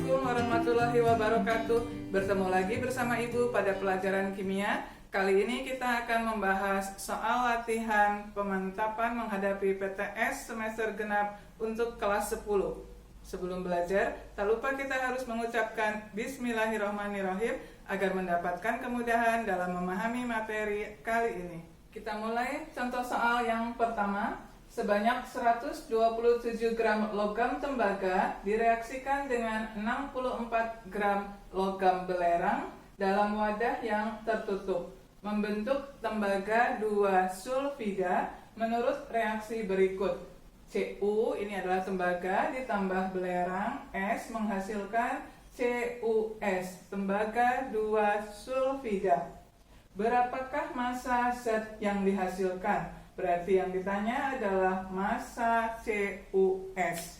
Assalamualaikum warahmatullahi wabarakatuh. Bertemu lagi bersama Ibu pada pelajaran kimia. Kali ini kita akan membahas soal latihan pemantapan menghadapi PTS semester genap untuk kelas 10. Sebelum belajar, tak lupa kita harus mengucapkan Bismillahirrahmanirrahim agar mendapatkan kemudahan dalam memahami materi kali ini. Kita mulai contoh soal yang pertama. Sebanyak 127 gram logam tembaga direaksikan dengan 64 gram logam belerang dalam wadah yang tertutup, membentuk tembaga 2 sulfida menurut reaksi berikut. Cu, ini adalah tembaga, ditambah belerang, S menghasilkan CuS, tembaga 2 sulfida. Berapakah massa zat yang dihasilkan? Berarti yang ditanya adalah massa CuS.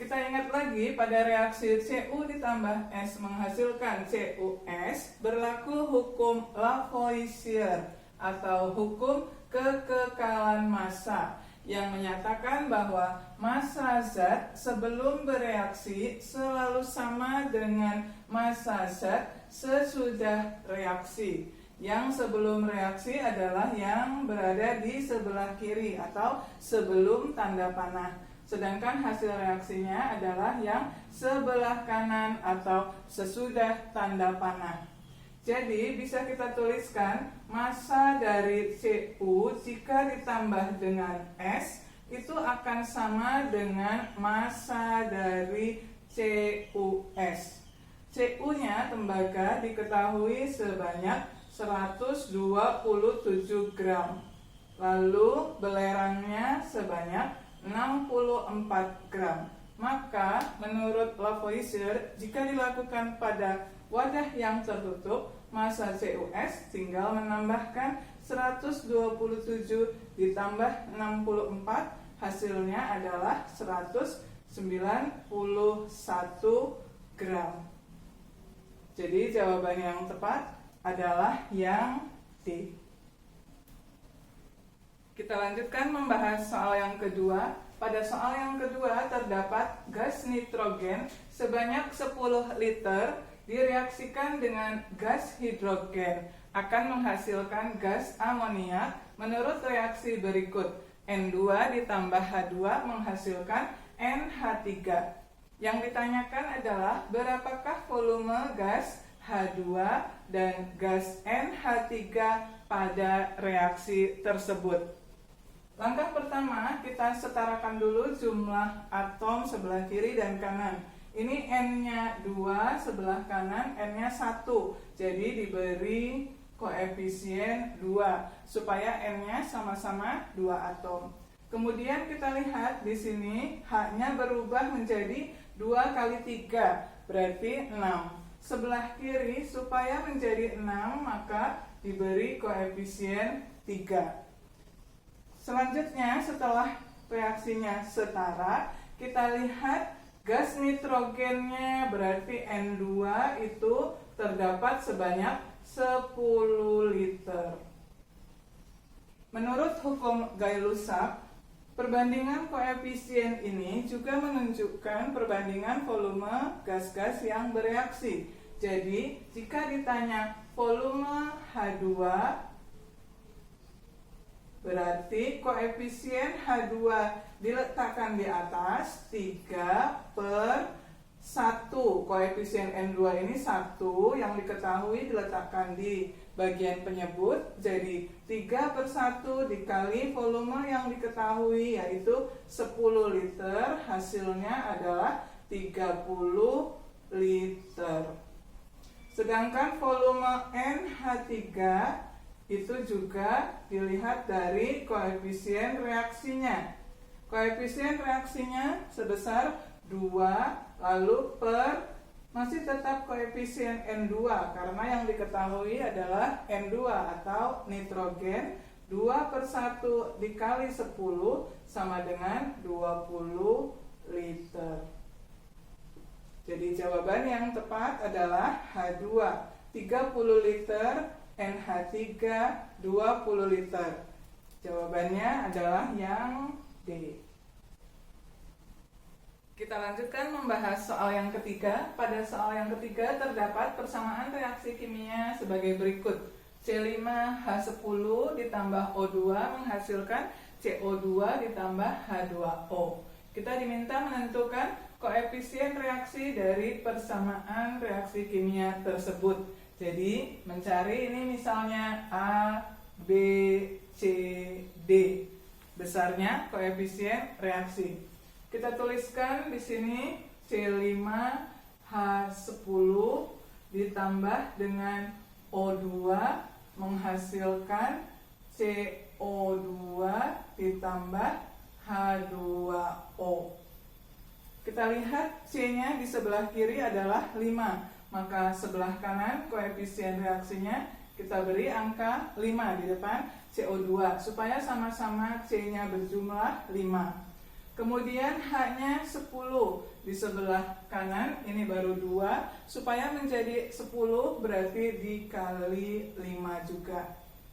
Kita ingat lagi pada reaksi Cu ditambah S menghasilkan CuS, berlaku hukum Lavoisier atau hukum kekekalan massa yang menyatakan bahwa massa zat sebelum bereaksi selalu sama dengan massa zat sesudah reaksi. Yang sebelum reaksi adalah yang berada di sebelah kiri atau sebelum tanda panah. Sedangkan hasil reaksinya adalah yang sebelah kanan atau sesudah tanda panah. Jadi bisa kita tuliskan massa dari Cu jika ditambah dengan S itu akan sama dengan massa dari CuS. Cu-nya tembaga diketahui sebanyak 127 gram. Lalu belerangnya sebanyak 64 gram. Maka menurut Lavoisier, jika dilakukan pada wadah yang tertutup, massa CuS tinggal menambahkan 127 ditambah 64, hasilnya adalah 191 gram. Jadi jawaban yang tepat adalah yang D. Kita lanjutkan membahas soal yang kedua. Pada soal yang kedua terdapat gas nitrogen sebanyak 10 liter direaksikan dengan gas hidrogen akan menghasilkan gas amoniak menurut reaksi berikut. N2 ditambah H2 menghasilkan NH3. Yang ditanyakan adalah berapakah volume gas H2 dan gas NH3 pada reaksi tersebut. Langkah pertama, kita setarakan dulu jumlah atom sebelah kiri dan kanan. Ini N-nya 2, sebelah kanan N-nya 1. Jadi diberi koefisien 2 supaya N-nya sama-sama 2 atom. Kemudian kita lihat di sini H-nya berubah menjadi 2 kali 3, berarti 6. Sebelah kiri supaya menjadi 6 maka diberi koefisien 3. Selanjutnya setelah reaksinya setara, kita lihat gas nitrogennya berarti N2 itu terdapat sebanyak 10 liter. Menurut hukum Gay-Lussac, perbandingan koefisien ini juga menunjukkan perbandingan volume gas-gas yang bereaksi. Jadi, jika ditanya volume H2, berarti koefisien H2 diletakkan di atas 3/1. Koefisien N2 ini 1 yang diketahui diletakkan di bagian penyebut. Jadi 3/1 dikali volume yang diketahui yaitu 10 liter, hasilnya adalah 30 liter. Sedangkan volume NH3 itu juga dilihat dari koefisien reaksinya. Koefisien reaksinya sebesar 2, lalu per masih tetap koefisien N2 karena yang diketahui adalah N2 atau nitrogen. 2/1 dikali 10 sama dengan 20 liter. Jadi jawaban yang tepat adalah H2 30 liter, NH3 20 liter. Jawabannya adalah yang D. Kita lanjutkan membahas soal yang ketiga. Pada soal yang ketiga terdapat persamaan reaksi kimia sebagai berikut. C5H10 ditambah O2 menghasilkan CO2 ditambah H2O. Kita diminta menentukan koefisien reaksi dari persamaan reaksi kimia tersebut. Jadi mencari ini misalnya A, B, C, D. Besarnya koefisien reaksi. Kita tuliskan di sini C5H10 ditambah dengan O2 menghasilkan CO2 ditambah H2O. Kita lihat C-nya di sebelah kiri adalah 5, maka sebelah kanan koefisien reaksinya kita beri angka 5 di depan CO2 supaya sama-sama C-nya berjumlah 5. Kemudian H-nya 10 di sebelah kanan, ini baru 2, supaya menjadi 10 berarti dikali 5 juga.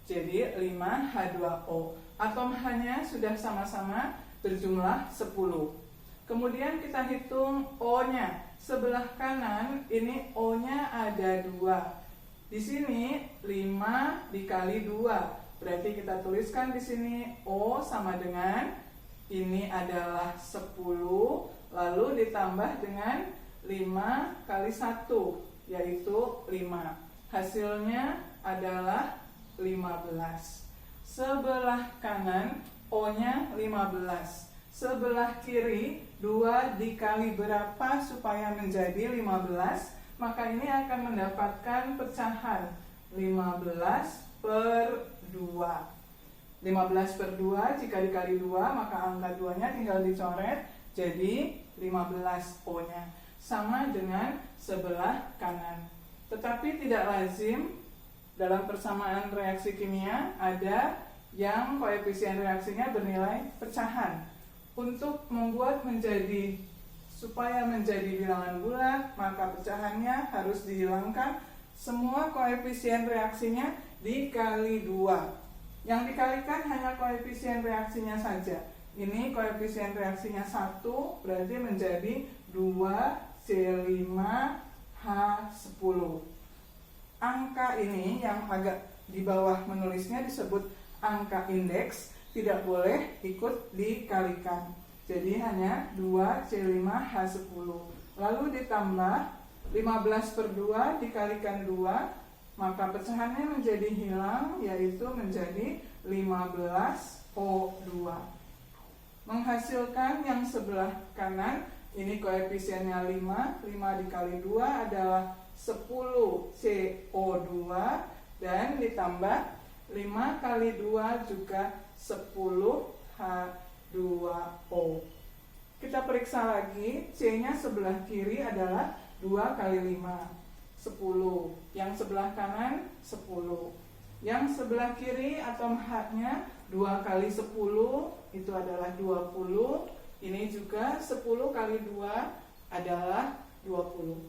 Jadi 5 H2O. Atom H-nya sudah sama-sama berjumlah 10. Kemudian kita hitung O-nya. Sebelah kanan ini O-nya ada 2. Di sini 5 dikali 2. Berarti kita tuliskan di sini O sama dengan ini adalah 10, lalu ditambah dengan 5 kali 1, yaitu 5. Hasilnya adalah 15. Sebelah kanan O-nya 15. Sebelah kiri 2 dikali berapa supaya menjadi 15? Maka ini akan mendapatkan pecahan 15/2. 15/2 jika dikali 2 maka angka 2 nya tinggal dicoret jadi 15 O-nya sama dengan sebelah kanan. Tetapi tidak lazim dalam persamaan reaksi kimia ada yang koefisien reaksinya bernilai pecahan. Untuk membuat supaya menjadi bilangan bulat maka pecahannya harus dihilangkan, semua koefisien reaksinya dikali 2. Yang dikalikan hanya koefisien reaksinya saja. Ini koefisien reaksinya 1, berarti menjadi 2C5H10. Angka ini yang agak di bawah menulisnya disebut angka indeks, tidak boleh ikut dikalikan. Jadi hanya 2C5H10. Lalu ditambah 15/2 dikalikan 2, maka pecahannya menjadi hilang, yaitu menjadi 15O2. Menghasilkan yang sebelah kanan, ini koefisiennya 5, 5 dikali 2 adalah 10CO2, dan ditambah 5 kali 2 juga 10H2O. Kita periksa lagi, C-nya sebelah kiri adalah 2 kali 5. 10. Yang sebelah kanan 10. Yang sebelah kiri atom H-nya 2 kali 10 itu adalah 20. Ini juga 10 kali 2 adalah 20.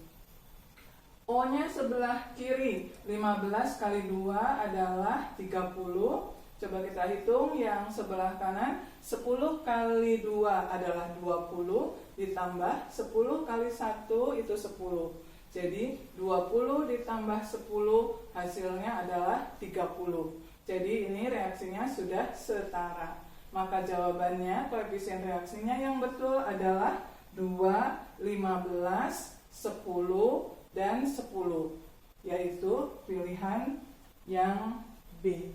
O-nya sebelah kiri 15 kali 2 adalah 30. Coba kita hitung yang sebelah kanan 10 kali 2 adalah 20 ditambah 10 kali 1 itu 10. Jadi 20 ditambah 10 hasilnya adalah 30. Jadi ini reaksinya sudah setara. Maka jawabannya koefisien reaksinya yang betul adalah 2, 15, 10, dan 10. Yaitu pilihan yang B.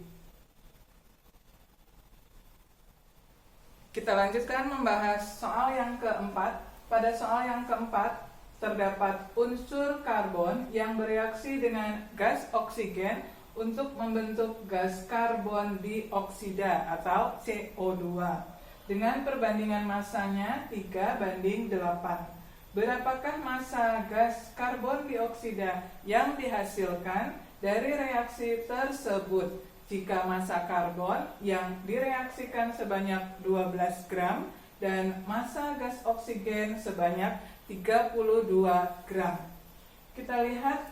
Kita lanjutkan membahas soal yang keempat. Pada soal yang keempat terdapat unsur karbon yang bereaksi dengan gas oksigen untuk membentuk gas karbon dioksida atau CO2 dengan perbandingan massanya 3:8. Berapakah massa gas karbon dioksida yang dihasilkan dari reaksi tersebut? Jika massa karbon yang direaksikan sebanyak 12 gram dan massa gas oksigen sebanyak 32 gram. Kita lihat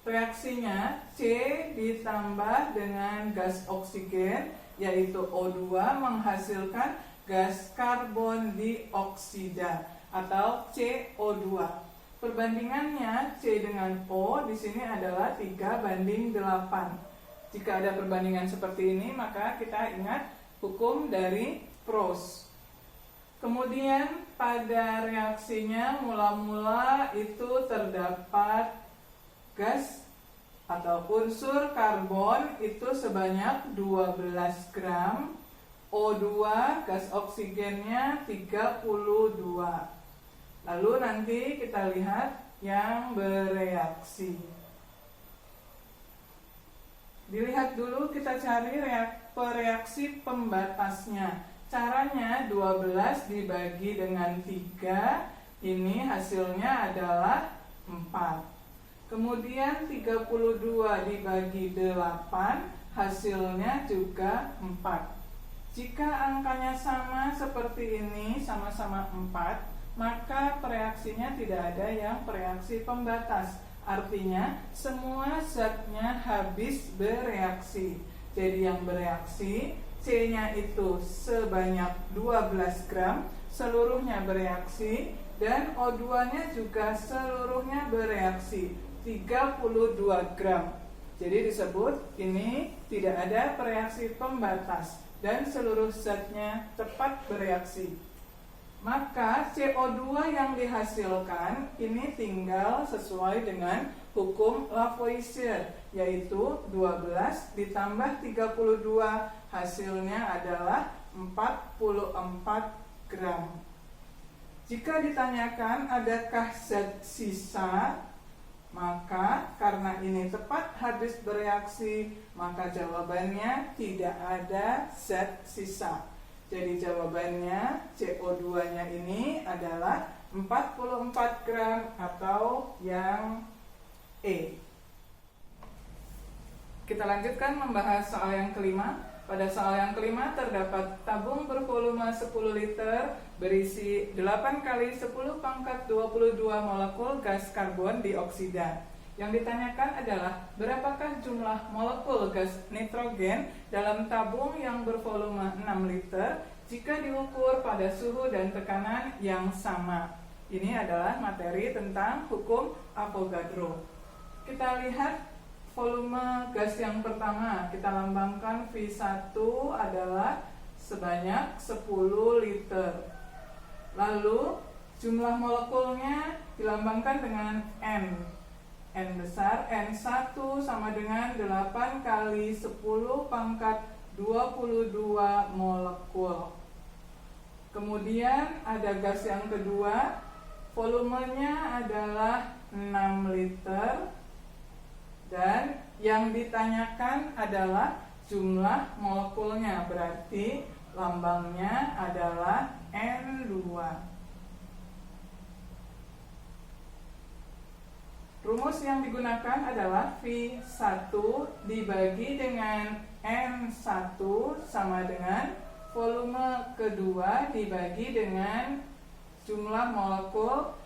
reaksinya, C ditambah dengan gas oksigen yaitu O2 menghasilkan gas karbon dioksida. atau CO2. Perbandingannya C dengan O di sini adalah 3:8. Jika ada perbandingan seperti ini, maka kita ingat hukum dari Proust. Kemudian pada reaksinya mula-mula itu terdapat gas atau unsur karbon itu sebanyak 12 gram, O2 gas oksigennya 32. Lalu nanti kita lihat yang bereaksi. Dilihat dulu, kita cari reaksi pembatasnya. Caranya 12 dibagi dengan 3, ini hasilnya adalah 4. Kemudian 32 dibagi 8, hasilnya juga 4. Jika angkanya sama seperti ini, sama-sama 4, maka reaksinya tidak ada yang bereaksi pembatas. Artinya semua zatnya habis bereaksi. Jadi yang bereaksi C-nya itu sebanyak 12 gram, seluruhnya bereaksi, dan O2-nya juga seluruhnya bereaksi, 32 gram. Jadi disebut ini tidak ada reaksi pembatas dan seluruh zatnya cepat bereaksi. Maka CO2 yang dihasilkan ini tinggal sesuai dengan hukum Lavoisier, yaitu 12 ditambah 32, hasilnya adalah 44 gram. Jika ditanyakan adakah zat sisa, maka karena ini cepat habis bereaksi, maka jawabannya tidak ada zat sisa. Jadi jawabannya CO2-nya ini adalah 44 gram atau yang E. Kita lanjutkan membahas soal yang kelima. Pada soal yang kelima terdapat tabung bervolume 10 liter berisi 8 kali 10 pangkat 22 molekul gas karbon dioksida. Yang ditanyakan adalah berapakah jumlah molekul gas nitrogen dalam tabung yang bervolume 6 liter jika diukur pada suhu dan tekanan yang sama. Ini adalah materi tentang hukum Avogadro. Kita lihat volume gas yang pertama, kita lambangkan V1 adalah sebanyak 10 liter. Lalu jumlah molekulnya dilambangkan dengan N. N besar, N1 sama dengan 8 kali 10 pangkat 22 molekul. Kemudian ada gas yang kedua, volumenya adalah 6 liter. Dan yang ditanyakan adalah jumlah molekulnya, berarti lambangnya adalah N2. Rumus yang digunakan adalah V1 dibagi dengan N1 sama dengan volume kedua dibagi dengan jumlah molekul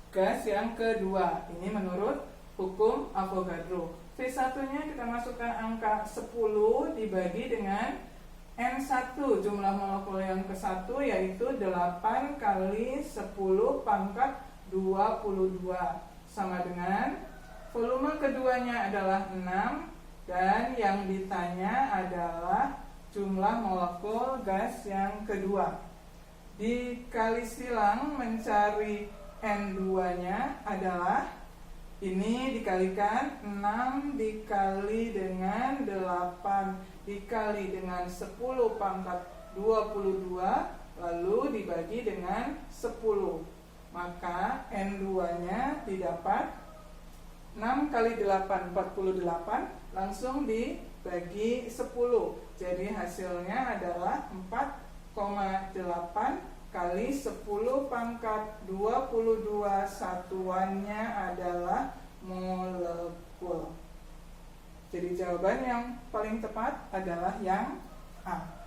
gas yang kedua. Ini menurut hukum Avogadro. V1-nya kita masukkan angka 10 dibagi dengan N1, jumlah molekul yang ke-1 yaitu 8 kali 10 pangkat 22 sama dengan volume keduanya adalah 6 dan yang ditanya adalah jumlah molekul gas yang kedua. Dikali silang mencari N2-nya adalah ini dikalikan 6 dikali dengan 8 dikali dengan 10 pangkat 22 lalu dibagi dengan 10. Maka N2-nya didapat 6 kali 8, 48, langsung dibagi 10. Jadi hasilnya adalah 4,8 kali 10 pangkat 22, satuannya adalah molekul. Jadi jawaban yang paling tepat adalah yang A.